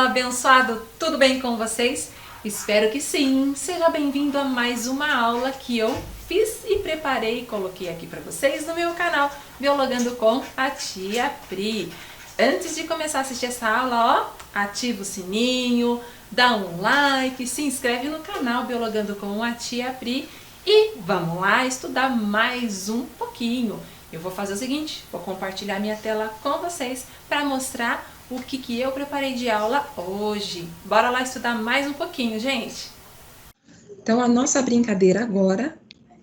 povo abençoado, tudo bem com vocês? Espero que sim. Seja bem-vindo a mais uma aula que eu fiz e preparei e coloquei aqui para vocês no meu canal Biologando com a Tia Pri. Antes de começar a assistir essa aula, ó, ativa o sininho, dá um like, se inscreve no canal Biologando com a Tia Pri e vamos lá estudar mais um pouquinho. Eu vou fazer o seguinte, vou compartilhar minha tela com vocês para mostrar o que eu preparei de aula hoje. Bora lá estudar mais um pouquinho, gente? Então, a nossa brincadeira agora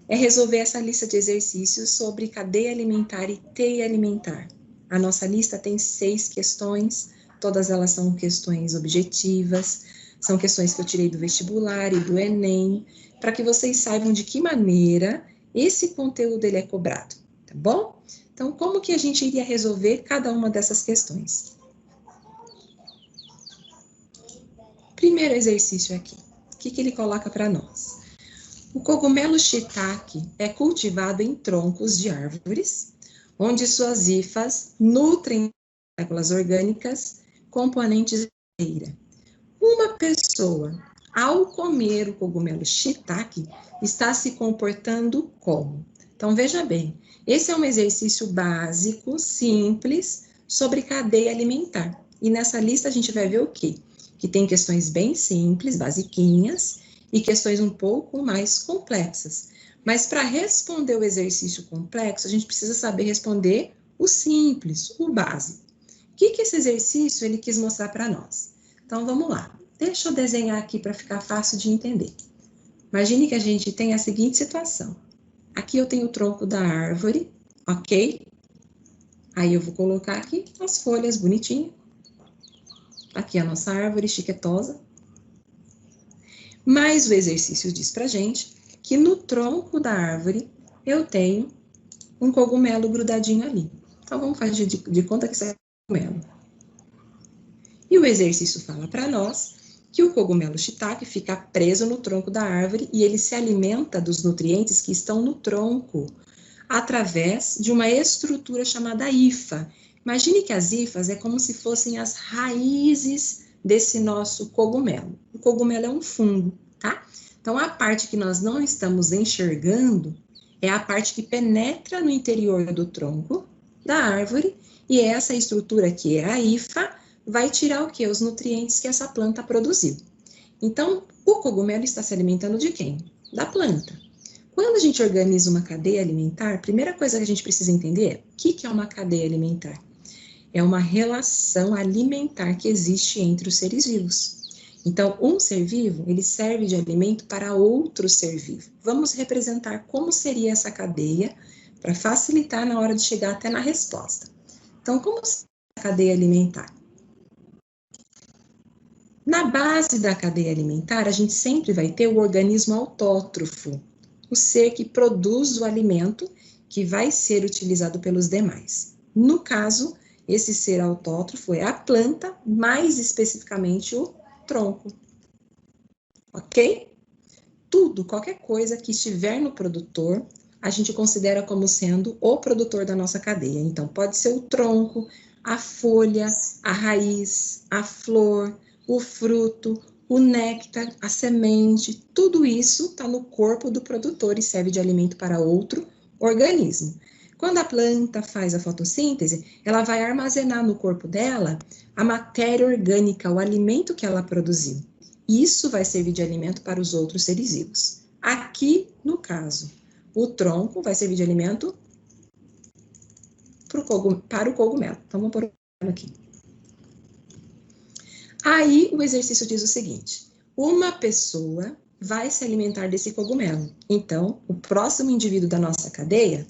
é resolver essa lista de exercícios sobre cadeia alimentar e teia alimentar. A nossa lista tem 6 questões, todas elas são questões objetivas, são questões que eu tirei do vestibular e do Enem, para que vocês saibam de que maneira esse conteúdo ele é cobrado, tá bom? Então, como que a gente iria resolver cada uma dessas questões? Primeiro exercício aqui, o que ele coloca para nós? O cogumelo shiitake é cultivado em troncos de árvores, onde suas hifas nutrem moléculas orgânicas, componentes da madeira. Uma pessoa, ao comer o cogumelo shiitake, está se comportando como? Então, veja bem, esse é um exercício básico, simples, sobre cadeia alimentar. E nessa lista a gente vai ver o quê? Que tem questões bem simples, basiquinhas, e questões um pouco mais complexas. Mas para responder o exercício complexo, a gente precisa saber responder o simples, o básico. O que esse exercício ele quis mostrar para nós? Então, vamos lá. Deixa eu desenhar aqui para ficar fácil de entender. Imagine que a gente tem a seguinte situação. Aqui eu tenho o tronco da árvore, ok? Aí eu vou colocar aqui as folhas bonitinhas. Aqui a nossa árvore chiquetosa. Mas o exercício diz pra gente que no tronco da árvore eu tenho um cogumelo grudadinho ali. Então, vamos fazer de conta que isso é cogumelo. E o exercício fala para nós que o cogumelo shiitake fica preso no tronco da árvore e ele se alimenta dos nutrientes que estão no tronco através de uma estrutura chamada hifa. Imagine que as hifas é como se fossem as raízes desse nosso cogumelo. O cogumelo é um fungo, tá? Então, a parte que nós não estamos enxergando é a parte que penetra no interior do tronco da árvore e essa estrutura que é a hifa vai tirar o quê? Os nutrientes que essa planta produziu. Então, o cogumelo está se alimentando de quem? Da planta. Quando a gente organiza uma cadeia alimentar, a primeira coisa que a gente precisa entender é o que é uma cadeia alimentar? É uma relação alimentar que existe entre os seres vivos. Então, um ser vivo, ele serve de alimento para outro ser vivo. Vamos representar como seria essa cadeia para facilitar na hora de chegar até na resposta. Então, como seria a cadeia alimentar? Na base da cadeia alimentar, a gente sempre vai ter o organismo autótrofo, o ser que produz o alimento que vai ser utilizado pelos demais. No caso, esse ser autótrofo é a planta, mais especificamente o tronco. Ok? Tudo, qualquer coisa que estiver no produtor, a gente considera como sendo o produtor da nossa cadeia. Então, pode ser o tronco, a folha, a raiz, a flor, o fruto, o néctar, a semente, tudo isso está no corpo do produtor e serve de alimento para outro organismo. Quando a planta faz a fotossíntese, ela vai armazenar no corpo dela a matéria orgânica, o alimento que ela produziu. Isso vai servir de alimento para os outros seres vivos. Aqui, no caso, o tronco vai servir de alimento para o cogumelo. Então, vamos pôr o cogumelo aqui. Aí, o exercício diz o seguinte: uma pessoa vai se alimentar desse cogumelo. Então, o próximo indivíduo da nossa cadeia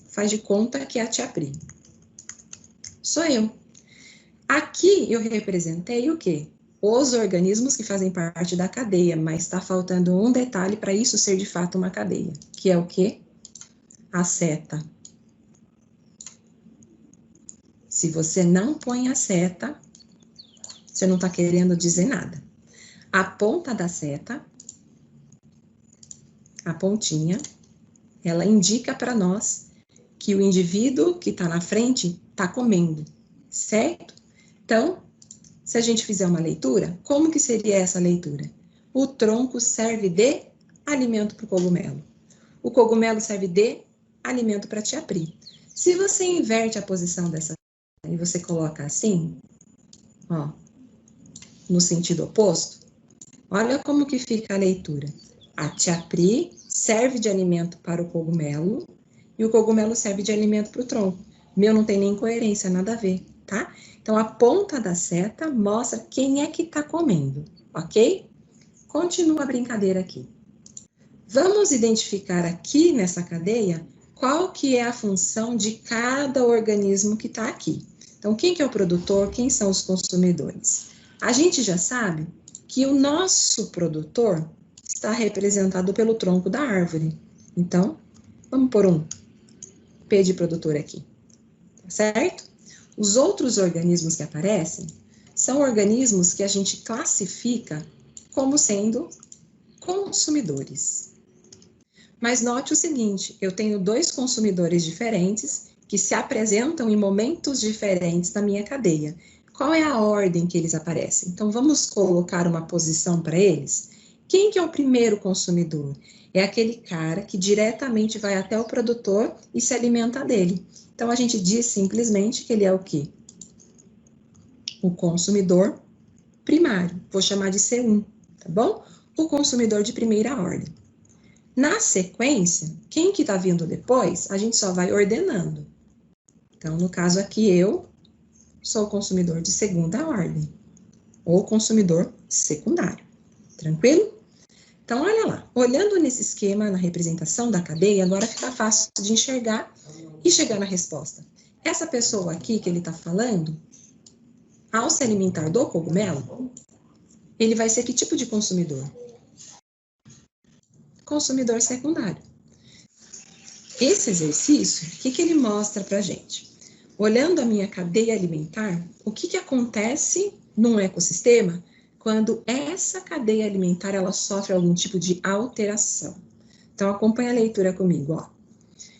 faz de conta que é a Tia Pri. Sou eu. Aqui eu representei o quê? Os organismos que fazem parte da cadeia, mas está faltando um detalhe para isso ser de fato uma cadeia, que é o quê? A seta. Se você não põe a seta, você não está querendo dizer nada. A ponta da seta, a pontinha, ela indica para nós que o indivíduo que está na frente está comendo, certo? Então, se a gente fizer uma leitura, como que seria essa leitura? O tronco serve de alimento para o cogumelo. O cogumelo serve de alimento para a tia Pri. Se você inverte a posição dessa e você coloca assim, ó, no sentido oposto, olha como que fica a leitura. A tia Pri serve de alimento para o cogumelo e o cogumelo serve de alimento para o tronco. Meu não tem nem coerência, nada a ver, tá? Então, a ponta da seta mostra quem é que está comendo, ok? Continua a brincadeira aqui. Vamos identificar aqui nessa cadeia qual que é a função de cada organismo que está aqui. Então, quem que é o produtor, quem são os consumidores? A gente já sabe que o nosso produtor está representado pelo tronco da árvore. Então, vamos pôr um P de produtor aqui, certo? Os outros organismos que aparecem são organismos que a gente classifica como sendo consumidores. Mas note o seguinte, eu tenho dois consumidores diferentes que se apresentam em momentos diferentes na minha cadeia. Qual é a ordem que eles aparecem? Então, vamos colocar uma posição para eles. Quem que é o primeiro consumidor? É aquele cara que diretamente vai até o produtor e se alimenta dele. Então, a gente diz simplesmente que ele é o quê? O consumidor primário. Vou chamar de C1, tá bom? O consumidor de primeira ordem. Na sequência, quem que tá vindo depois, a gente só vai ordenando. Então, no caso aqui, eu sou o consumidor de segunda ordem, ou consumidor secundário. Tranquilo? Então, olha lá. Olhando nesse esquema, na representação da cadeia, agora fica fácil de enxergar e chegar na resposta. Essa pessoa aqui que ele está falando, ao se alimentar do cogumelo, ele vai ser que tipo de consumidor? Consumidor secundário. Esse exercício, o que ele mostra para a gente? Olhando a minha cadeia alimentar, o que acontece num ecossistema quando essa cadeia alimentar ela sofre algum tipo de alteração? Então, acompanha a leitura comigo, ó.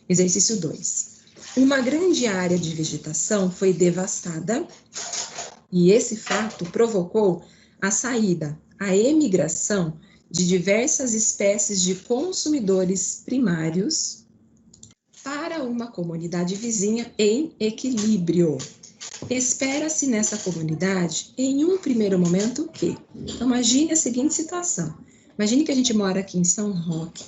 Exercício 2. Uma grande área de vegetação foi devastada e esse fato provocou a saída, a emigração de diversas espécies de consumidores primários para uma comunidade vizinha em equilíbrio. Espera-se nessa comunidade, em um primeiro momento, o quê? Então, imagine a seguinte situação. Imagine que a gente mora aqui em São Roque.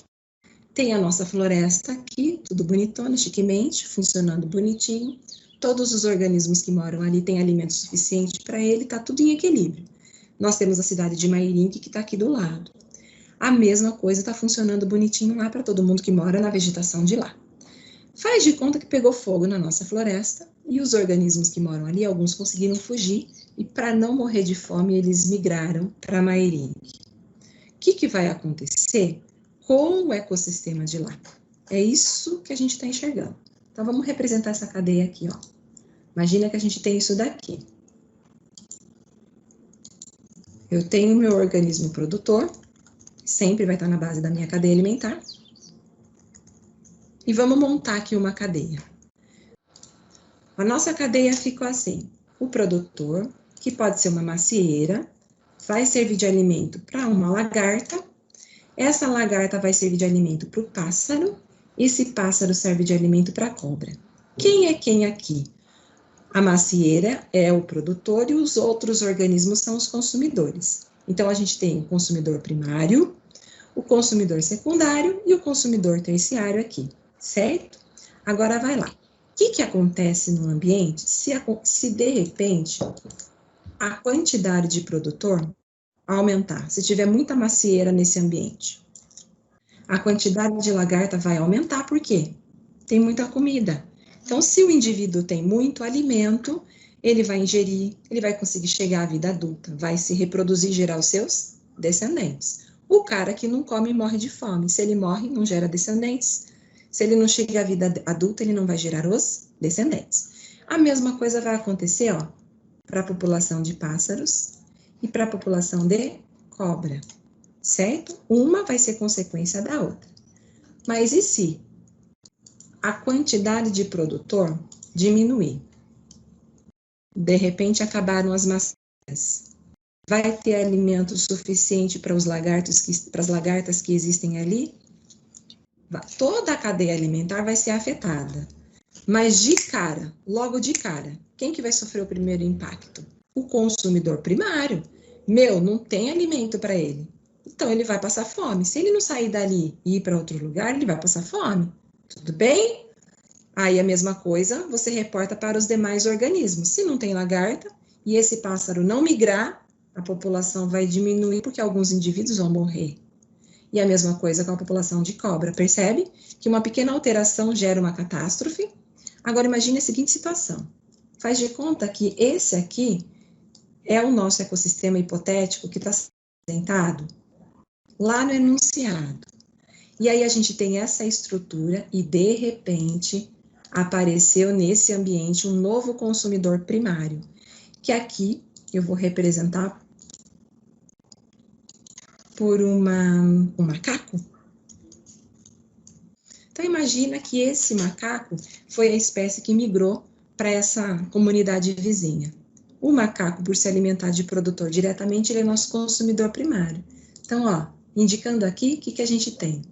Tem a nossa floresta aqui, tudo bonitona, chiquemente, funcionando bonitinho. Todos os organismos que moram ali têm alimento suficiente para ele, está tudo em equilíbrio. Nós temos a cidade de Mairinque, que está aqui do lado. A mesma coisa está funcionando bonitinho lá para todo mundo que mora na vegetação de lá. Faz de conta que pegou fogo na nossa floresta e os organismos que moram ali, alguns conseguiram fugir e para não morrer de fome, eles migraram para Mairinque. O que vai acontecer com o ecossistema de lá? É isso que a gente está enxergando. Então, vamos representar essa cadeia aqui, ó. Imagina que a gente tem isso daqui. Eu tenho o meu organismo produtor, sempre vai estar na base da minha cadeia alimentar. E vamos montar aqui uma cadeia. A nossa cadeia ficou assim. O produtor, que pode ser uma macieira, vai servir de alimento para uma lagarta. Essa lagarta vai servir de alimento para o pássaro. Esse pássaro serve de alimento para a cobra. Quem é quem aqui? A macieira é o produtor e os outros organismos são os consumidores. Então, a gente tem o consumidor primário, o consumidor secundário e o consumidor terciário aqui, certo? Agora, vai lá. O que acontece no ambiente se de repente, a quantidade de produtor aumentar? Se tiver muita macieira nesse ambiente, a quantidade de lagarta vai aumentar, por quê? Tem muita comida. Então, se o indivíduo tem muito alimento, ele vai ingerir, ele vai conseguir chegar à vida adulta, vai se reproduzir e gerar os seus descendentes. O cara que não come morre de fome. Se ele morre, não gera descendentes. Se ele não chega à vida adulta, ele não vai gerar os descendentes. A mesma coisa vai acontecer, ó, para a população de pássaros e para a população de cobra, certo? Uma vai ser consequência da outra. Mas e se a quantidade de produtor diminuir? De repente, acabaram as macieras. Vai ter alimento suficiente para as lagartas que existem ali? Toda a cadeia alimentar vai ser afetada. Mas de cara, logo de cara, quem que vai sofrer o primeiro impacto? O consumidor primário. Não tem alimento para ele. Então ele vai passar fome. Se ele não sair dali e ir para outro lugar, ele vai passar fome. Tudo bem? Aí a mesma coisa você reporta para os demais organismos. Se não tem lagarta e esse pássaro não migrar, a população vai diminuir porque alguns indivíduos vão morrer. E a mesma coisa com a população de cobra. Percebe que uma pequena alteração gera uma catástrofe? Agora imagine a seguinte situação. Faz de conta que esse aqui é o nosso ecossistema hipotético que está apresentado lá no enunciado. E aí a gente tem essa estrutura e, de repente, apareceu nesse ambiente um novo consumidor primário, que aqui eu vou representar por um macaco. Então, imagina que esse macaco foi a espécie que migrou para essa comunidade vizinha. O macaco, por se alimentar de produtor diretamente, ele é nosso consumidor primário. Então, ó, indicando aqui, o que a gente tem?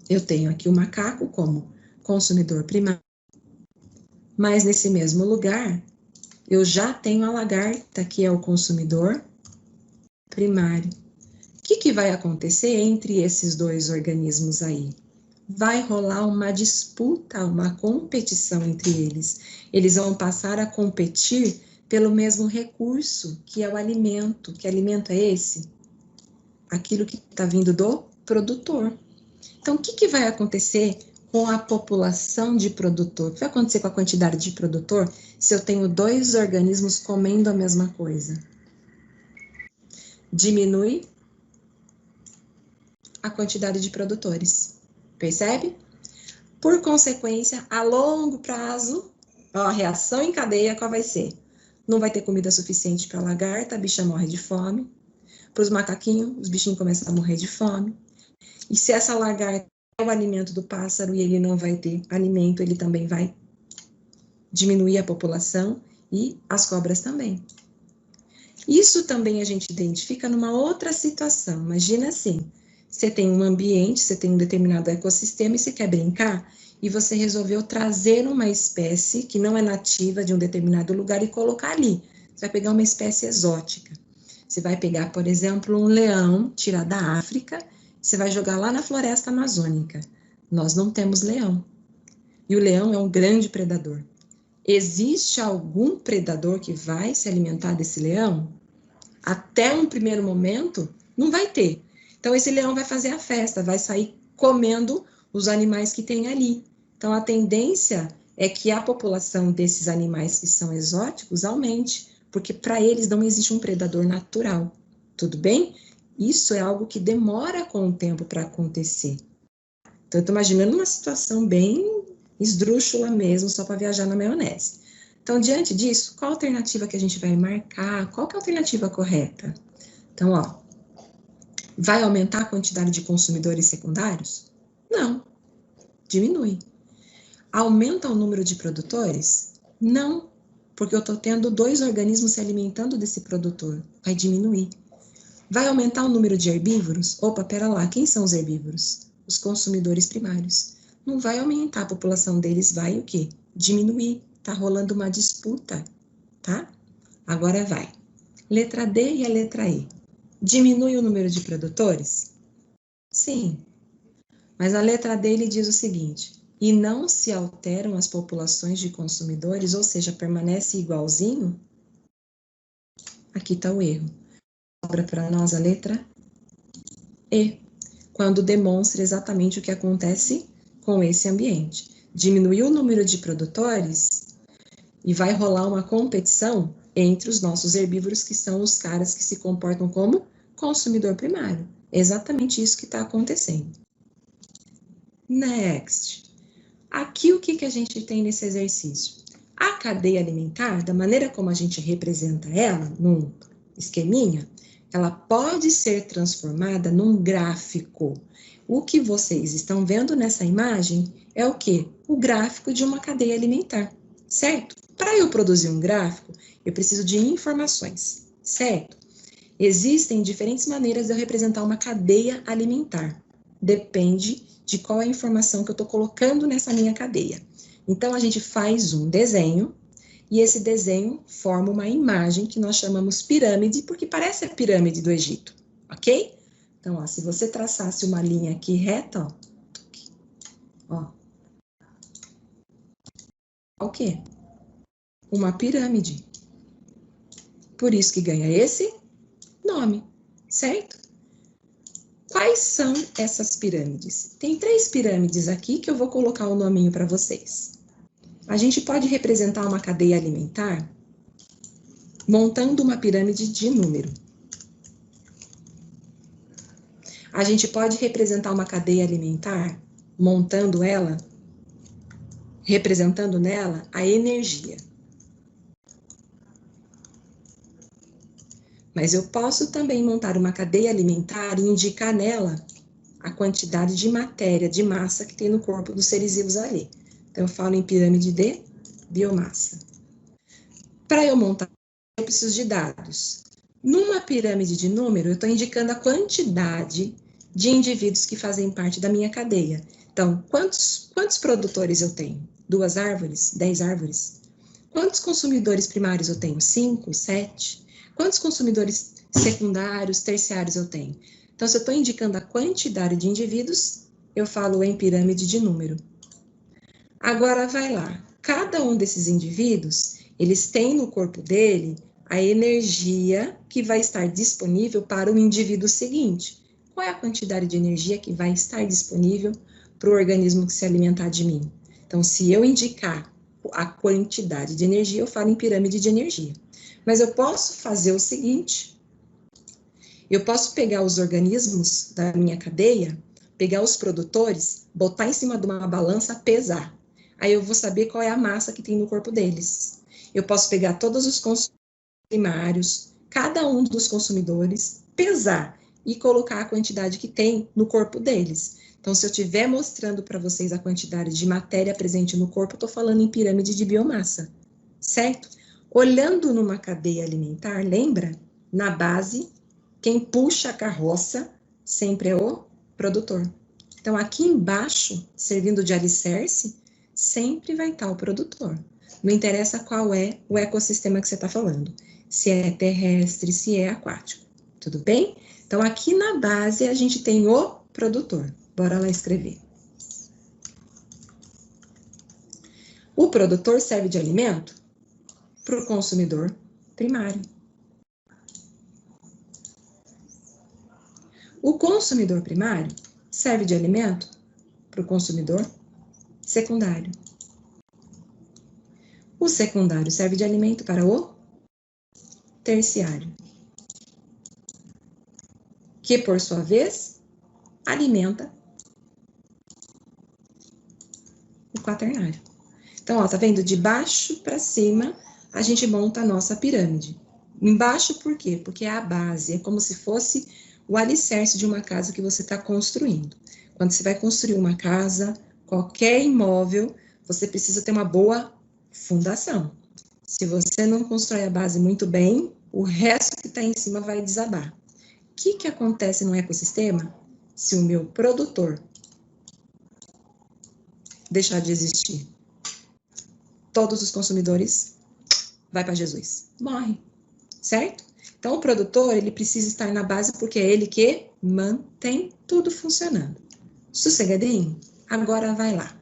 Eu tenho aqui o macaco como consumidor primário, mas nesse mesmo lugar, eu já tenho a lagarta, que é o consumidor primário. O que vai acontecer entre esses dois organismos aí? Vai rolar uma disputa, uma competição entre eles. Eles vão passar a competir pelo mesmo recurso, que é o alimento. Que alimento é esse? Aquilo que está vindo do produtor. Então, o que vai acontecer com a população de produtor? O que vai acontecer com a quantidade de produtor se eu tenho dois organismos comendo a mesma coisa? Diminui a quantidade de produtores. Percebe? Por consequência, a longo prazo, a reação em cadeia qual vai ser? Não vai ter comida suficiente para a lagarta, a bicha morre de fome. Para os macaquinhos, os bichinhos começam a morrer de fome. E se essa lagarta é o alimento do pássaro e ele não vai ter alimento, ele também vai diminuir a população e as cobras também. Isso também a gente identifica numa outra situação. Imagina assim, você tem um ambiente, você tem um determinado ecossistema e você quer brincar e você resolveu trazer uma espécie que não é nativa de um determinado lugar e colocar ali. Você vai pegar uma espécie exótica. Você vai pegar, por exemplo, um leão, tirar da África, você vai jogar lá na floresta amazônica. Nós não temos leão. E o leão é um grande predador. Existe algum predador que vai se alimentar desse leão? Até um primeiro momento, não vai ter. Então, esse leão vai fazer a festa, vai sair comendo os animais que tem ali. Então, a tendência é que a população desses animais que são exóticos aumente, porque para eles não existe um predador natural. Tudo bem? Isso é algo que demora com o tempo para acontecer. Então, eu estou imaginando uma situação bem esdrúxula mesmo, só para viajar na maionese. Então, diante disso, qual a alternativa que a gente vai marcar? Qual que é a alternativa correta? Então, ó, vai aumentar a quantidade de consumidores secundários? Não, diminui. Aumenta o número de produtores? Não, porque eu estou tendo dois organismos se alimentando desse produtor. Vai diminuir. Vai aumentar o número de herbívoros? Opa, pera lá, quem são os herbívoros? Os consumidores primários. Não vai aumentar, a população deles vai o quê? Diminuir. Tá rolando uma disputa, tá? Agora vai. Letra D e a letra E. Diminui o número de produtores? Sim. Mas a letra D ele diz o seguinte: e não se alteram as populações de consumidores, ou seja, permanece igualzinho? Aqui está o erro. Sobra para nós a letra E, quando demonstra exatamente o que acontece com esse ambiente. Diminuiu o número de produtores e vai rolar uma competição entre os nossos herbívoros, que são os caras que se comportam como consumidor primário. Exatamente isso que está acontecendo. Next. Aqui o que a gente tem nesse exercício? A cadeia alimentar, da maneira como a gente representa ela, num esqueminha, ela pode ser transformada num gráfico. O que vocês estão vendo nessa imagem é o quê? O gráfico de uma cadeia alimentar, certo? Para eu produzir um gráfico, eu preciso de informações. certo? Existem diferentes maneiras de eu representar uma cadeia alimentar. Depende de qual é a informação que eu estou colocando nessa minha cadeia. Então, a gente faz um desenho, e esse desenho forma uma imagem que nós chamamos pirâmide, porque parece a pirâmide do Egito, ok? Então, ó, se você traçasse uma linha aqui reta, ó, o quê? Uma pirâmide. Por isso que ganha esse nome, certo? Quais são essas pirâmides? Tem 3 pirâmides aqui que eu vou colocar o nominho para vocês. A gente pode representar uma cadeia alimentar montando uma pirâmide de número. A gente pode representar uma cadeia alimentar montando ela, representando nela a energia. Mas eu posso também montar uma cadeia alimentar e indicar nela a quantidade de matéria, de massa que tem no corpo dos seres vivos ali. Então, eu falo em pirâmide de biomassa. Para eu montar, eu preciso de dados. Numa pirâmide de número, eu estou indicando a quantidade de indivíduos que fazem parte da minha cadeia. Então, quantos produtores eu tenho? 2 árvores? 10 árvores? Quantos consumidores primários eu tenho? 5? 7? Quantos consumidores secundários, terciários eu tenho? Então, se eu estou indicando a quantidade de indivíduos, eu falo em pirâmide de número. Agora, vai lá. Cada um desses indivíduos, eles têm no corpo dele a energia que vai estar disponível para o indivíduo seguinte. Qual é a quantidade de energia que vai estar disponível para o organismo que se alimentar de mim? Então, se eu indicar a quantidade de energia, eu falo em pirâmide de energia. Mas eu posso fazer o seguinte, eu posso pegar os organismos da minha cadeia, pegar os produtores, botar em cima de uma balança, pesar. Aí eu vou saber qual é a massa que tem no corpo deles. Eu posso pegar todos os consumidores primários, cada um dos consumidores, pesar e colocar a quantidade que tem no corpo deles. Então, se eu estiver mostrando para vocês a quantidade de matéria presente no corpo, eu estou falando em pirâmide de biomassa, certo? Olhando numa cadeia alimentar, lembra? Na base, quem puxa a carroça sempre é o produtor. Então, aqui embaixo, servindo de alicerce, sempre vai estar o produtor. Não interessa qual é o ecossistema que você está falando. Se é terrestre, se é aquático. Tudo bem? Então, aqui na base, a gente tem o produtor. Bora lá escrever. O produtor serve de alimento para o consumidor primário. O consumidor primário serve de alimento para o consumidor secundário. O secundário serve de alimento para o terciário, que, por sua vez, alimenta o quaternário. Então, ó, tá vendo? De baixo para cima, a gente monta a nossa pirâmide. Embaixo, por quê? Porque é a base, é como se fosse o alicerce de uma casa que você está construindo. Quando você vai construir uma casa, qualquer imóvel, você precisa ter uma boa fundação. Se você não constrói a base muito bem, o resto que está em cima vai desabar. O que acontece no ecossistema se o meu produtor deixar de existir? Todos os consumidores vai para Jesus, morre, certo? Então, o produtor, ele precisa estar na base porque é ele que mantém tudo funcionando. Sossegadinho? Agora vai lá.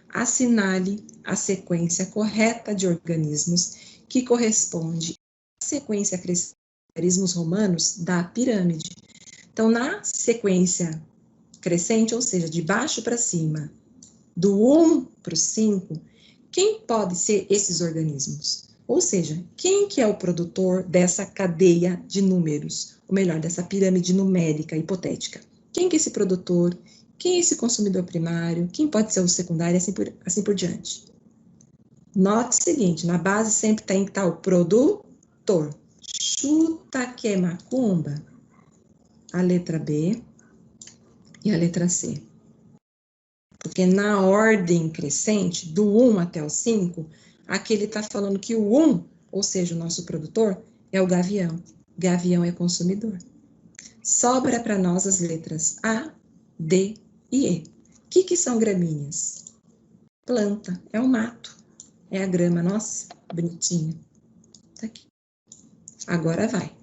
Assinale a sequência correta de organismos que corresponde à sequência crescente dos organismos romanos da pirâmide. Então, na sequência crescente, ou seja, de baixo para cima, do 1 para o 5, quem pode ser esses organismos? Ou seja, quem que é o produtor dessa cadeia de números? Ou melhor, dessa pirâmide numérica hipotética? Quem que é esse produtor? Quem é esse consumidor primário? Quem pode ser o secundário? Assim por diante. Note o seguinte, na base sempre tem que estar o produtor. Chuta que é macumba. A letra B e a letra C. Porque na ordem crescente, do 1 até o 5, aqui ele está falando que o 1, ou seja, o nosso produtor, é o gavião. Gavião é consumidor. Sobra para nós as letras A, D e E. O que são gramíneas? Planta, é o mato. É a grama, nossa, bonitinha. Tá aqui. Agora vai.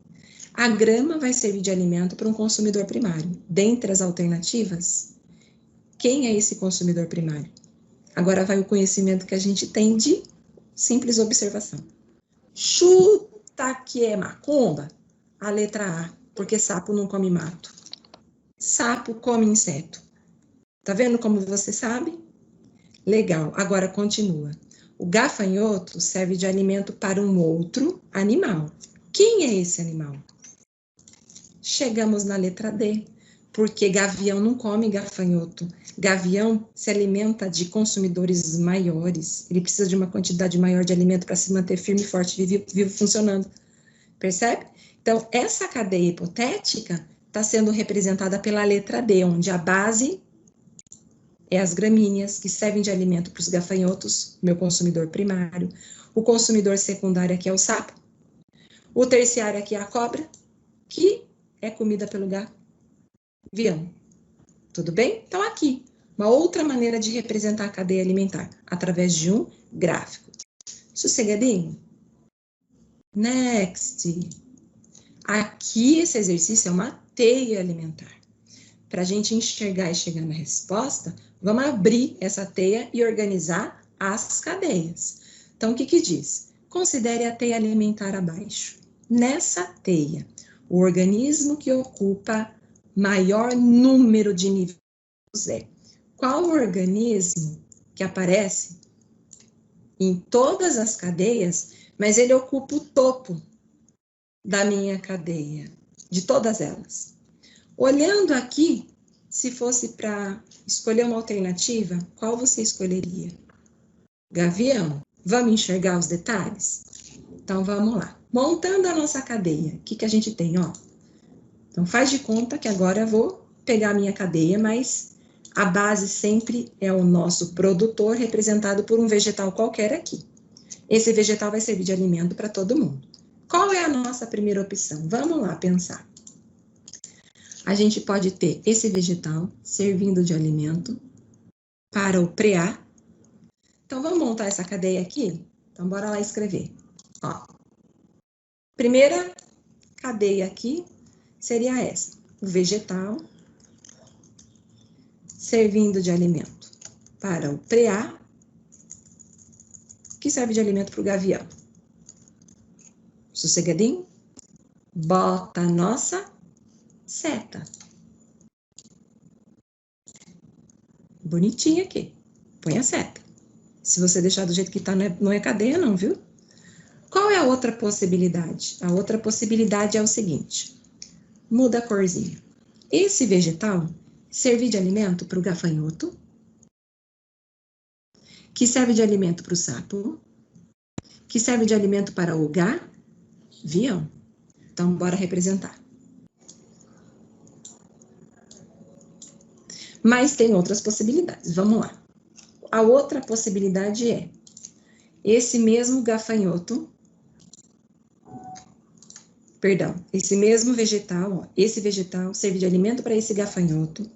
A grama vai servir de alimento para um consumidor primário. Dentre as alternativas, quem é esse consumidor primário? Agora vai o conhecimento que a gente tem de simples observação. Chuta que é macumba? A letra A, porque sapo não come mato. Sapo come inseto. Tá vendo como você sabe? Legal, agora continua. O gafanhoto serve de alimento para um outro animal. Quem é esse animal? Chegamos na letra D, porque gavião não come gafanhoto. Gavião se alimenta de consumidores maiores. Ele precisa de uma quantidade maior de alimento para se manter firme e forte, vivo funcionando. Percebe? Então, essa cadeia hipotética está sendo representada pela letra D, onde a base é as gramíneas, que servem de alimento para os gafanhotos, meu consumidor primário. O consumidor secundário aqui é o sapo. O terciário aqui é a cobra, que é comida pelo gavião. Tudo bem? Então, aqui, uma outra maneira de representar a cadeia alimentar, através de um gráfico. Sossegadinho? Next. Aqui, esse exercício é uma teia alimentar. Para a gente enxergar e chegar na resposta, vamos abrir essa teia e organizar as cadeias. Então, o que diz? Considere a teia alimentar abaixo. Nessa teia, o organismo que ocupa maior número de níveis é. Qual organismo que aparece em todas as cadeias, mas ele ocupa o topo da minha cadeia, de todas elas? Olhando aqui, se fosse para escolher uma alternativa, qual você escolheria? Gavião. Vamos enxergar os detalhes? Então, vamos lá. Montando a nossa cadeia, o que a gente tem, ó? Então, faz de conta que agora eu vou pegar a minha cadeia, mas a base sempre é o nosso produtor, representado por um vegetal qualquer aqui. Esse vegetal vai servir de alimento para todo mundo. Qual é a nossa primeira opção? Vamos lá pensar. A gente pode ter esse vegetal servindo de alimento para o pré-A. Então, vamos montar essa cadeia aqui? Então, bora lá escrever. Ó, primeira cadeia aqui seria essa. O vegetal servindo de alimento para o pré-A, que serve de alimento para o gavião. Sossegadinho? Bota a nossa seta. Bonitinha aqui. Põe a seta. Se você deixar do jeito que tá, não é cadeia não, viu? Qual é a outra possibilidade? A outra possibilidade é o seguinte. Muda a corzinha. Esse vegetal serve de alimento para o gafanhoto, que serve de alimento para o sapo, que serve de alimento para o gavião. Então, bora representar. Mas tem outras possibilidades. Vamos lá. A outra possibilidade é esse mesmo gafanhoto, esse mesmo vegetal, ó, esse vegetal serve de alimento para esse gafanhoto,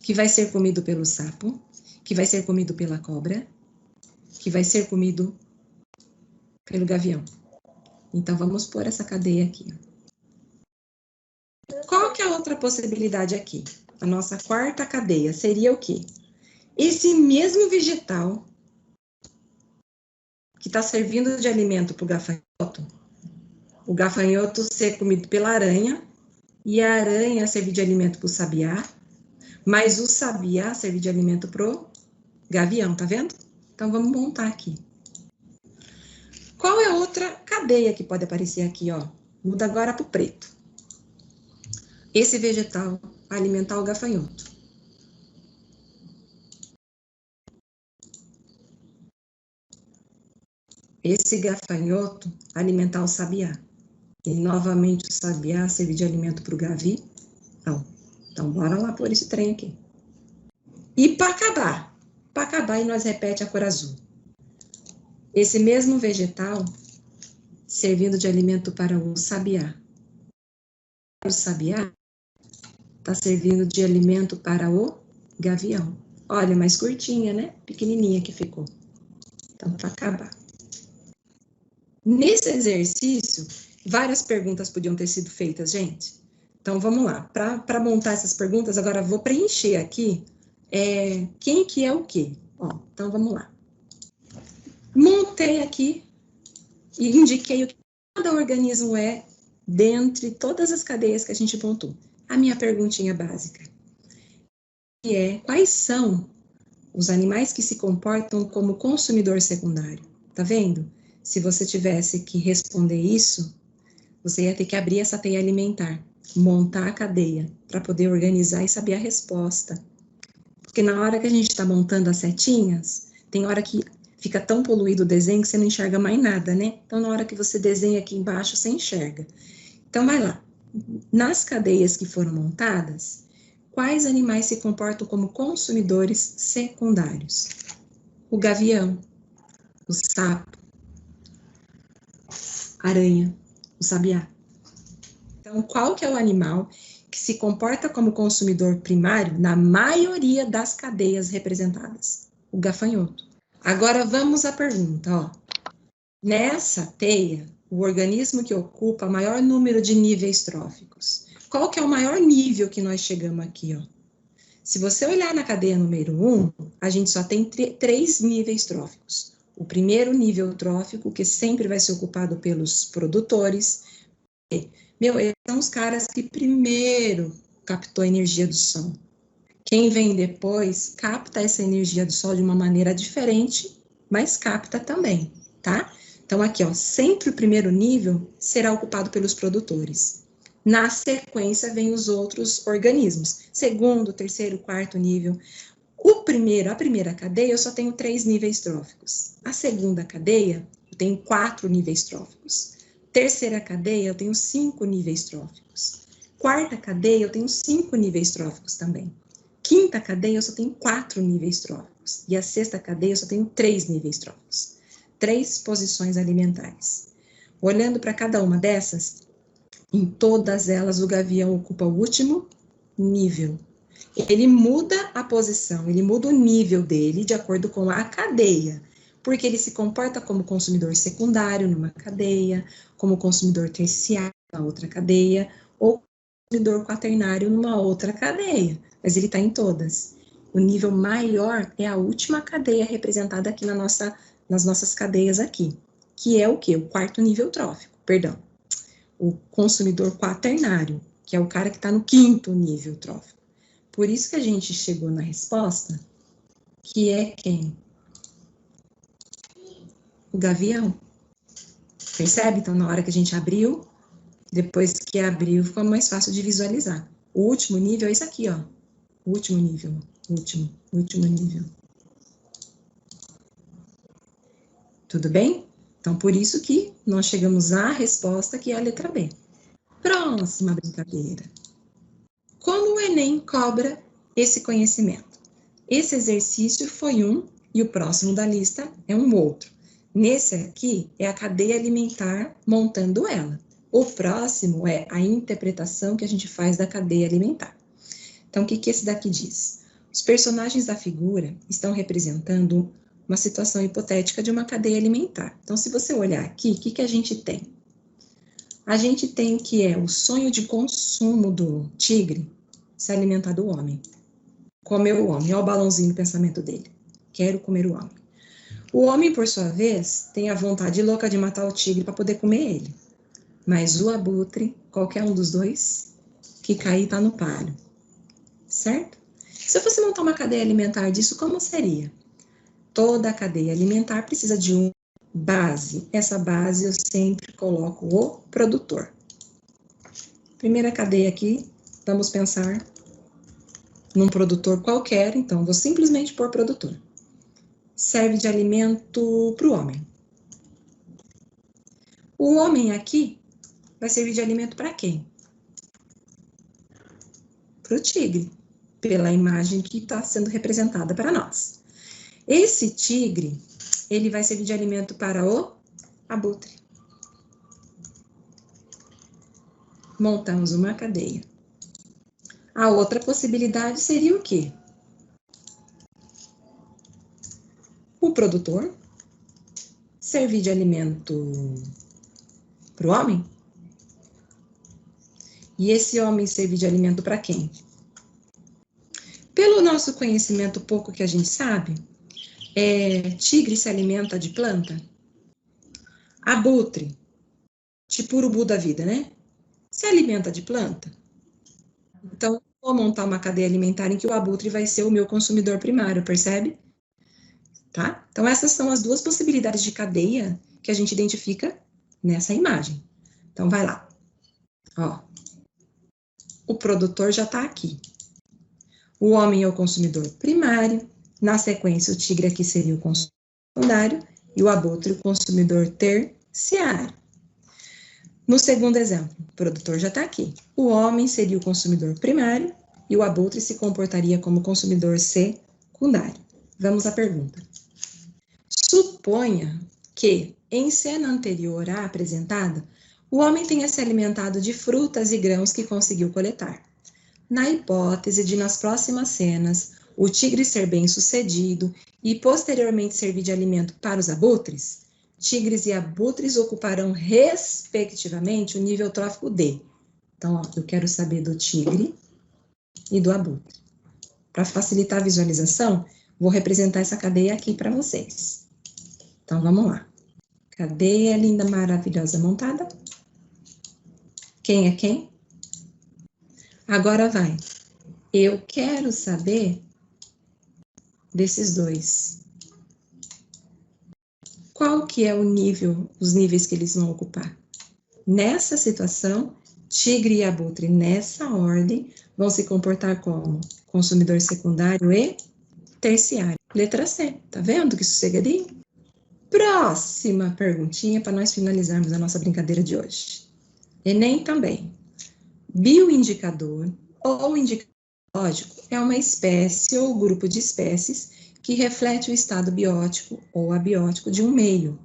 que vai ser comido pelo sapo, que vai ser comido pela cobra, que vai ser comido pelo gavião. Então, vamos pôr essa cadeia aqui. Qual que é a outra possibilidade aqui? A nossa quarta cadeia seria o quê? Esse mesmo vegetal que está servindo de alimento para o gafanhoto ser comido pela aranha, e a aranha servir de alimento para o sabiá, mas o sabiá servir de alimento para o gavião, tá vendo? Então, vamos montar aqui. Qual é a outra cadeia que pode aparecer aqui, ó? Muda agora para o preto. Esse vegetal alimentar o gafanhoto. Esse gafanhoto alimentar o sabiá. E novamente o sabiá servir de alimento para o gavião. Então, bora lá pôr esse trem aqui. E para acabar, e nós repete a cor azul. Esse mesmo vegetal servindo de alimento para o sabiá. o sabiá, está servindo de alimento para o gavião. Olha, mais curtinha, né? Pequenininha que ficou. Então, para acabar. Nesse exercício, várias perguntas podiam ter sido feitas, gente. Então, vamos lá. Para montar essas perguntas, agora vou preencher aqui quem que é o quê. Ó, então, vamos lá. Montei aqui e indiquei o que cada organismo é dentre todas as cadeias que a gente montou. A minha perguntinha básica, que é: quais são os animais que se comportam como consumidor secundário? Tá vendo? Se você tivesse que responder isso, você ia ter que abrir essa teia alimentar, montar a cadeia, para poder organizar e saber a resposta. Porque na hora que a gente está montando as setinhas, tem hora que fica tão poluído o desenho que você não enxerga mais nada, né? Então, na hora que você desenha aqui embaixo, você enxerga. Então, vai lá. Nas cadeias que foram montadas, quais animais se comportam como consumidores secundários? O gavião, o sapo, a aranha, o sabiá. Então, qual que é o animal que se comporta como consumidor primário na maioria das cadeias representadas? O gafanhoto. Agora, vamos à pergunta, ó. Nessa teia, o organismo que ocupa maior número de níveis tróficos. Qual que é o maior nível que nós chegamos aqui, ó? Se você olhar na cadeia número 1, a gente só tem 3 níveis tróficos. O primeiro nível trófico, que sempre vai ser ocupado pelos produtores. Eles são os caras que primeiro captou a energia do sol. Quem vem depois capta essa energia do sol de uma maneira diferente, mas capta também, tá? Então, aqui, ó, sempre o primeiro nível será ocupado pelos produtores. Na sequência, vem os outros organismos. Segundo, terceiro, quarto nível. A primeira cadeia, eu só tenho 3 níveis tróficos. A segunda cadeia, eu tenho 4 níveis tróficos. Terceira cadeia, eu tenho 5 níveis tróficos. Quarta cadeia, eu tenho 5 níveis tróficos também. Quinta cadeia, eu só tenho 4 níveis tróficos. E a sexta cadeia, eu só tenho 3 níveis tróficos. 3 posições alimentares. Olhando para cada uma dessas, em todas elas o gavião ocupa o último nível. Ele muda a posição, ele muda o nível dele de acordo com a cadeia, porque ele se comporta como consumidor secundário numa cadeia, como consumidor terciário na outra cadeia, ou consumidor quaternário numa outra cadeia, mas ele está em todas. O nível maior é a última cadeia representada aqui nas nossas cadeias aqui, que é o quê? O quarto nível trófico, perdão. O consumidor quaternário, que é o cara que está no quinto nível trófico. Por isso que a gente chegou na resposta, que é quem? O gavião. Percebe? Então, na hora que a gente abriu, depois que abriu, ficou mais fácil de visualizar. O último nível é isso aqui, ó. O último nível. Último nível. Tudo bem? Então, por isso que nós chegamos à resposta, que é a letra B. Próxima brincadeira. Como o Enem cobra esse conhecimento? Esse exercício foi um, e o próximo da lista é um outro. Nesse aqui é a cadeia alimentar montando ela. O próximo é a interpretação que a gente faz da cadeia alimentar. Então, o que esse daqui diz? Os personagens da figura estão representando uma situação hipotética de uma cadeia alimentar. Então, se você olhar aqui, o que a gente tem? A gente tem que é o sonho de consumo do tigre se alimentar do homem. Comer o homem. Olha o balãozinho do pensamento dele. Quero comer o homem. O homem, por sua vez, tem a vontade louca de matar o tigre para poder comer ele. Mas o abutre, qualquer um dos dois, que cair tá no páreo. Certo? Se eu fosse montar uma cadeia alimentar disso, como seria? Toda a cadeia alimentar precisa de uma base. Essa base eu sempre coloco o produtor. Primeira cadeia aqui, vamos pensar num produtor qualquer, então vou simplesmente pôr produtor. Serve de alimento para o homem. O homem aqui vai servir de alimento para quem? Para o tigre, pela imagem que está sendo representada para nós. Esse tigre, ele vai servir de alimento para o abutre. montamos uma cadeia. A outra possibilidade seria o quê? O produtor servir de alimento para o homem? E esse homem servir de alimento para quem? Pelo nosso conhecimento pouco que a gente sabe, tigre se alimenta de planta? Abutre, tipo urubu da vida, né? Se alimenta de planta? Então, vou montar uma cadeia alimentar em que o abutre vai ser o meu consumidor primário, percebe? Tá? Então, essas são as duas possibilidades de cadeia que a gente identifica nessa imagem. Então, vai lá. Ó, o produtor já está aqui. O homem é o consumidor primário. Na sequência, o tigre aqui seria o consumidor secundário e o abutre o consumidor terciário. No segundo exemplo, o produtor já está aqui. O homem seria o consumidor primário e o abutre se comportaria como consumidor secundário. Vamos à pergunta. Suponha que, em cena anterior à apresentada, o homem tenha se alimentado de frutas e grãos que conseguiu coletar. Na hipótese de, nas próximas cenas, o tigre ser bem-sucedido e posteriormente servir de alimento para os abutres, tigres e abutres ocuparão, respectivamente, o nível trófico D. Então, ó, eu quero saber do tigre e do abutre. Para facilitar a visualização, vou representar essa cadeia aqui para vocês. Então, vamos lá. Cadeia linda, maravilhosa, montada. Quem é quem? Agora vai. Eu quero saber desses dois. Qual que é o nível, os níveis que eles vão ocupar? Nessa situação, tigre e abutre, nessa ordem, vão se comportar como consumidor secundário e terciário. Letra C, tá vendo que sossegadinho? Próxima perguntinha para nós finalizarmos a nossa brincadeira de hoje. Enem também. Bioindicador ou indicador biológico é uma espécie ou grupo de espécies que reflete o estado biótico ou abiótico de um meio,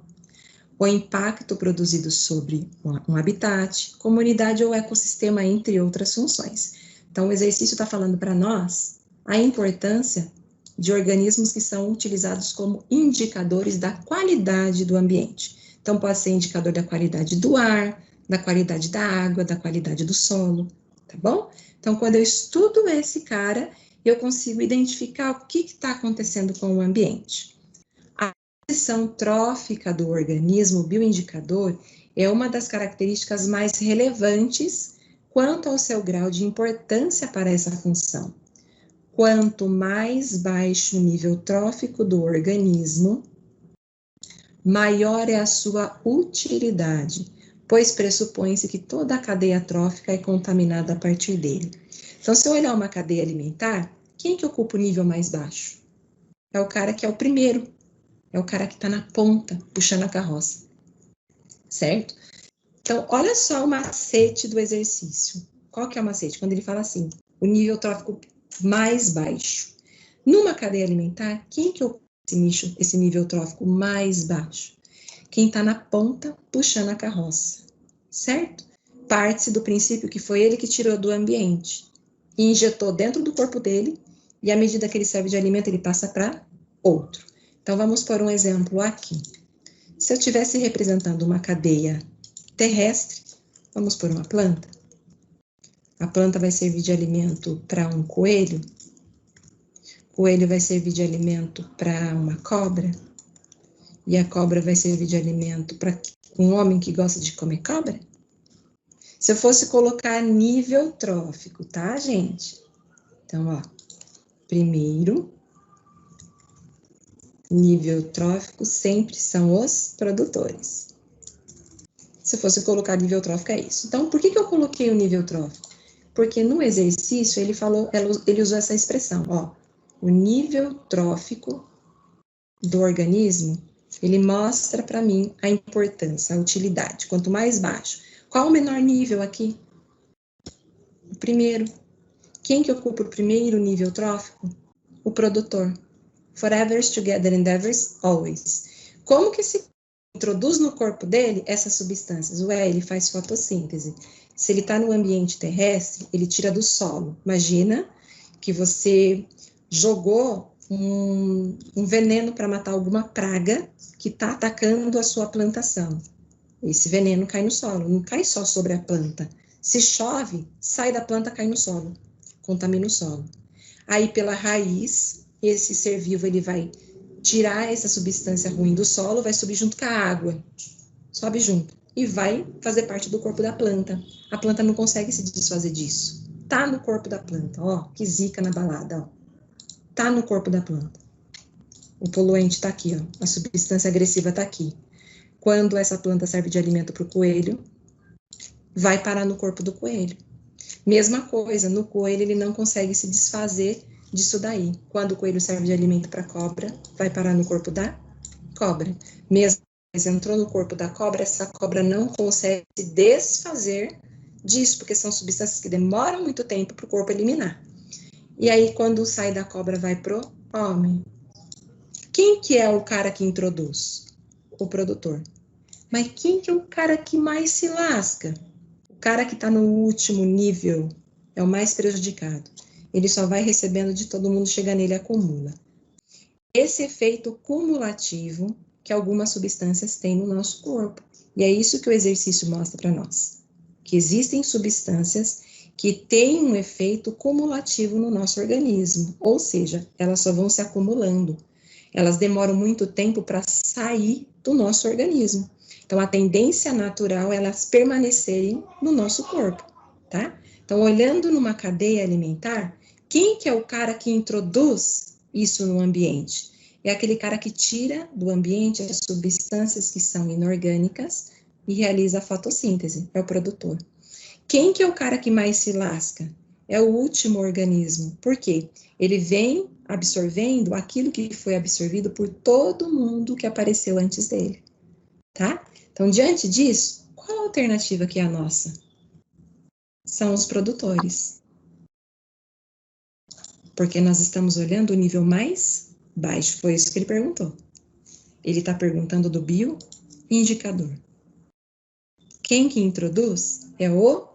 o impacto produzido sobre um habitat, comunidade ou ecossistema, entre outras funções. Então, o exercício está falando para nós a importância de organismos que são utilizados como indicadores da qualidade do ambiente. Então, pode ser indicador da qualidade do ar, da qualidade da água, da qualidade do solo, tá bom? Então, quando eu estudo esse cara, eu consigo identificar o que está acontecendo com o ambiente. A posição trófica do organismo, o bioindicador, é uma das características mais relevantes quanto ao seu grau de importância para essa função. Quanto mais baixo o nível trófico do organismo, maior é a sua utilidade, pois pressupõe-se que toda a cadeia trófica é contaminada a partir dele. Então, se eu olhar uma cadeia alimentar, quem que ocupa o nível mais baixo? É o cara que é o primeiro, é o cara que está na ponta, puxando a carroça, certo? Então, olha só o macete do exercício. Qual que é o macete? Quando ele fala assim, o nível trófico mais baixo. Numa cadeia alimentar, quem que ocupa esse nível trófico mais baixo? Quem está na ponta, puxando a carroça, certo? Parte-se do princípio que foi ele que tirou do ambiente e injetou dentro do corpo dele, e à medida que ele serve de alimento, ele passa para outro. Então, vamos por um exemplo aqui. Se eu estivesse representando uma cadeia terrestre, vamos por uma planta. A planta vai servir de alimento para um coelho. O coelho vai servir de alimento para uma cobra. E a cobra vai servir de alimento para um homem que gosta de comer cobra? Se eu fosse colocar nível trófico, tá, gente? Então, ó, primeiro, nível trófico sempre são os produtores. Se eu fosse colocar nível trófico, é isso. Então, por que eu coloquei o nível trófico? Porque no exercício ele usou essa expressão, ó, o nível trófico do organismo, ele mostra para mim a importância, a utilidade. Quanto mais baixo. Qual o menor nível aqui? O primeiro. Quem que ocupa o primeiro nível trófico? O produtor. Forever, together, endeavors, always. Como que se introduz no corpo dele essas substâncias? Ué, ele faz fotossíntese. Se ele está no ambiente terrestre, ele tira do solo. Imagina que você jogou um veneno para matar alguma praga que está atacando a sua plantação. Esse veneno cai no solo, não cai só sobre a planta. Se chove, sai da planta, cai no solo, contamina o solo. Aí, pela raiz, esse ser vivo ele vai tirar essa substância ruim do solo, vai subir junto com a água, sobe junto, e vai fazer parte do corpo da planta. A planta não consegue se desfazer disso. Tá no corpo da planta, ó, que zica na balada, ó. Tá no corpo da planta. O poluente tá aqui, ó, a substância agressiva tá aqui. Quando essa planta serve de alimento para o coelho, vai parar no corpo do coelho. Mesma coisa, no coelho ele não consegue se desfazer disso daí. Quando o coelho serve de alimento para a cobra, vai parar no corpo da cobra. Mesmo que entrou no corpo da cobra, essa cobra não consegue se desfazer disso, porque são substâncias que demoram muito tempo para o corpo eliminar. E aí, quando sai da cobra, vai pro homem. Quem que é o cara que introduz? O produtor. Mas quem que é o cara que mais se lasca? O cara que está no último nível é o mais prejudicado. Ele só vai recebendo de todo mundo, chega nele e acumula. Esse efeito cumulativo que algumas substâncias têm no nosso corpo. E é isso que o exercício mostra para nós. Que existem substâncias que têm um efeito cumulativo no nosso organismo. Ou seja, elas só vão se acumulando. Elas demoram muito tempo para sair do nosso organismo. Então, a tendência natural é elas permanecerem no nosso corpo, tá? Então, olhando numa cadeia alimentar, quem que é o cara que introduz isso no ambiente? É aquele cara que tira do ambiente as substâncias que são inorgânicas e realiza a fotossíntese, é o produtor. Quem que é o cara que mais se lasca? É o último organismo. Por quê? Ele vem absorvendo aquilo que foi absorvido por todo mundo que apareceu antes dele, tá? Então, diante disso, qual a alternativa que é a nossa? São os produtores. Porque nós estamos olhando o nível mais baixo, foi isso que ele perguntou. Ele está perguntando do bioindicador. Quem que introduz é o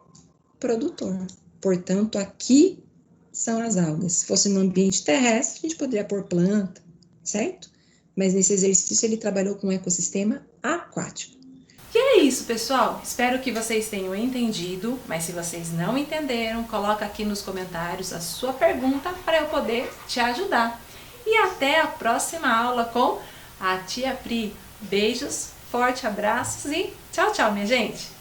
produtor. Portanto, aqui são as algas. Se fosse no ambiente terrestre, a gente poderia pôr planta, certo? Mas nesse exercício ele trabalhou com um ecossistema aquático. E é isso, pessoal. Espero que vocês tenham entendido, mas se vocês não entenderam, coloca aqui nos comentários a sua pergunta para eu poder te ajudar. E até a próxima aula com a Tia Pri. Beijos, forte abraços e tchau, tchau, minha gente!